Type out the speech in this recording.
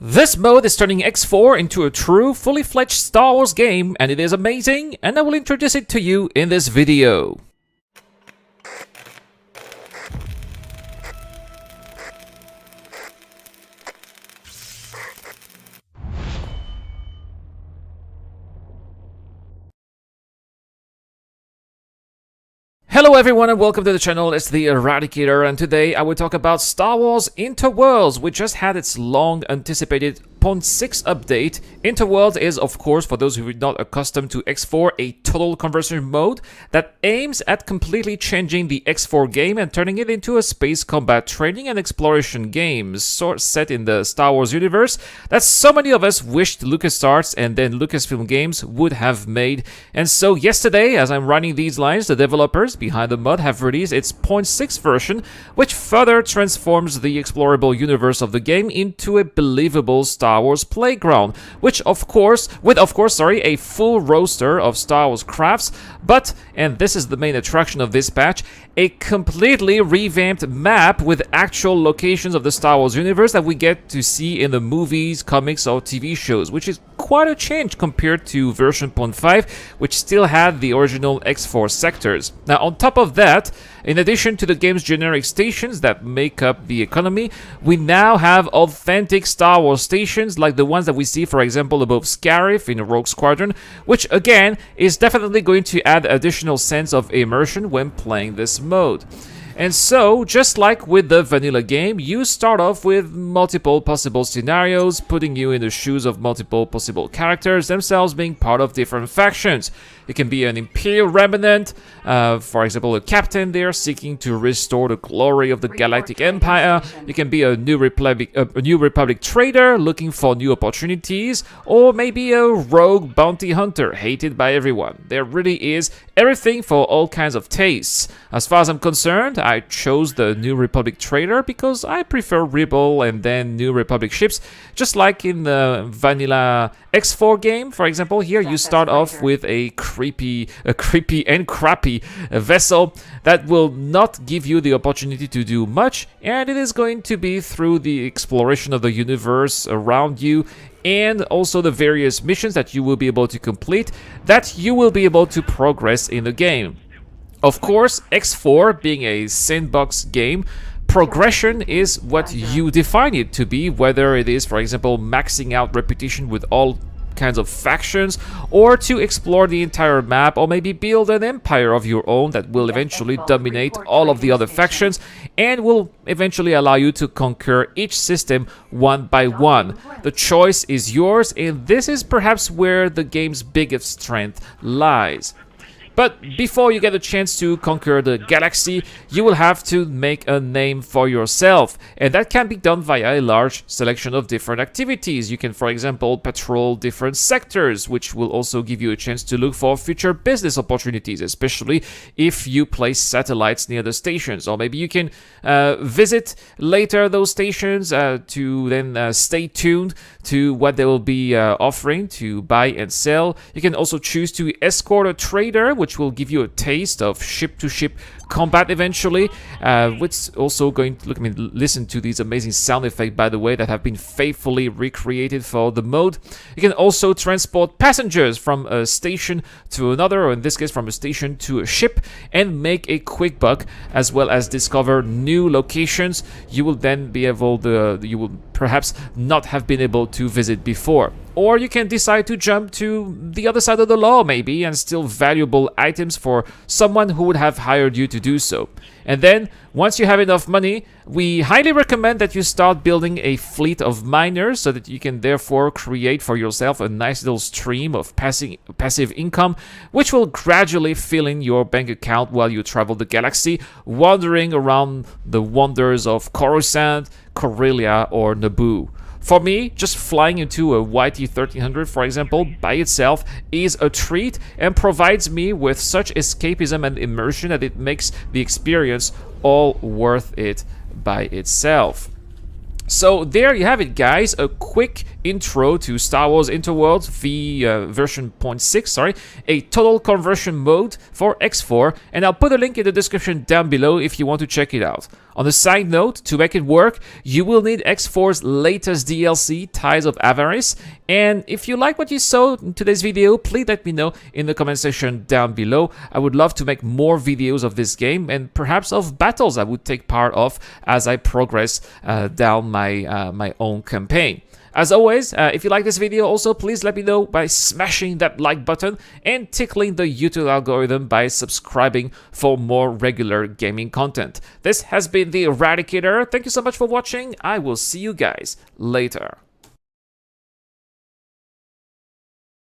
This mode is turning X4 into a true, fully fledged Star Wars game, and it is amazing, and I will introduce it to you in this video. Hello everyone and welcome to the channel. It's the Eradicator, and today I will talk about Star Wars Interworlds, which just had its long anticipated 0.6 update. Interworlds is, of course, for those who are not accustomed to X4, a total conversion mode that aims at completely changing the X4 game and turning it into a space combat training and exploration game, set in the Star Wars universe that so many of us wished LucasArts and then Lucasfilm Games would have made. And so yesterday, as I'm writing these lines, the developers behind the mod have released its 0.6 version, which further transforms the explorable universe of the game into a believable Star Wars playground, with of course, a full roster of Star Wars crafts, but, and this is the main attraction of this patch, a completely revamped map with actual locations of the Star Wars universe that we get to see in the movies, comics, or TV shows, which is quite a change compared to version 0.5, which still had the original X4 sectors. Now, on top of that, in addition to the game's generic stations that make up the economy, we now have authentic Star Wars stations like the ones that we see, for example, above Scarif in Rogue Squadron, which again is definitely going to add additional sense of immersion when playing this mode. And so, just like with the vanilla game, you start off with multiple possible scenarios, putting you in the shoes of multiple possible characters, themselves being part of different factions. It can be an Imperial Remnant, for example, a captain there seeking to restore the glory of the Galactic Empire. It can be a New Republic trader looking for new opportunities, or maybe a rogue bounty hunter hated by everyone. There really is everything for all kinds of tastes. As far as I'm concerned, I chose the New Republic trader because I prefer Rebel and then New Republic ships, just like in the vanilla X4 game. For example, here you start off with a creepy and crappy vessel that will not give you the opportunity to do much, and it is going to be through the exploration of the universe around you and also the various missions that you will be able to complete that you will be able to progress in the game. Of course, X4 being a sandbox game, progression is what you define it to be, whether it is, for example, maxing out repetition with all kinds of factions, or to explore the entire map, or maybe build an empire of your own that will eventually dominate all of the other factions and will eventually allow you to conquer each system one by one. The choice is yours, and this is perhaps where the game's biggest strength lies. But before you get a chance to conquer the galaxy, you will have to make a name for yourself, and that can be done via a large selection of different activities. You can, for example, patrol different sectors, which will also give you a chance to look for future business opportunities, especially if you place satellites near the stations. Or maybe you can visit later those stations to then stay tuned to what they will be offering to buy and sell. You can also choose to escort a trader, which will give you a taste of ship-to-ship combat eventually, which also going to listen to these amazing sound effects, by the way, that have been faithfully recreated for the mode. You can also transport passengers from a station to another, or in this case from a station to a ship, and make a quick buck, as well as discover new locations you will then be able to, you will perhaps not have been able to visit before. Or you can decide to jump to the other side of the law, maybe, and steal valuable items for someone who would have hired you to do so. And then, once you have enough money, we highly recommend that you start building a fleet of miners so that you can therefore create for yourself a nice little stream of passive income, which will gradually fill in your bank account while you travel the galaxy, wandering around the wonders of Coruscant, Corellia, or Naboo. For me, just flying into a YT-1300, for example, by itself is a treat and provides me with such escapism and immersion that it makes the experience all worth it by itself. So there you have it, guys, a quick intro to Star Wars Interworlds version 0.6, sorry, a total conversion mode for X4, and I'll put a link in the description down below if you want to check it out. On a side note, to make it work, you will need X4's latest DLC, Ties of Avarice, and if you like what you saw in today's video, please let me know in the comment section down below. I would love to make more videos of this game, and perhaps of battles I would take part of as I progress down my own campaign. As always, if you like this video, also please let me know by smashing that like button and tickling the YouTube algorithm by subscribing for more regular gaming content. This has been the Eradicator. Thank you so much for watching. I will see you guys later.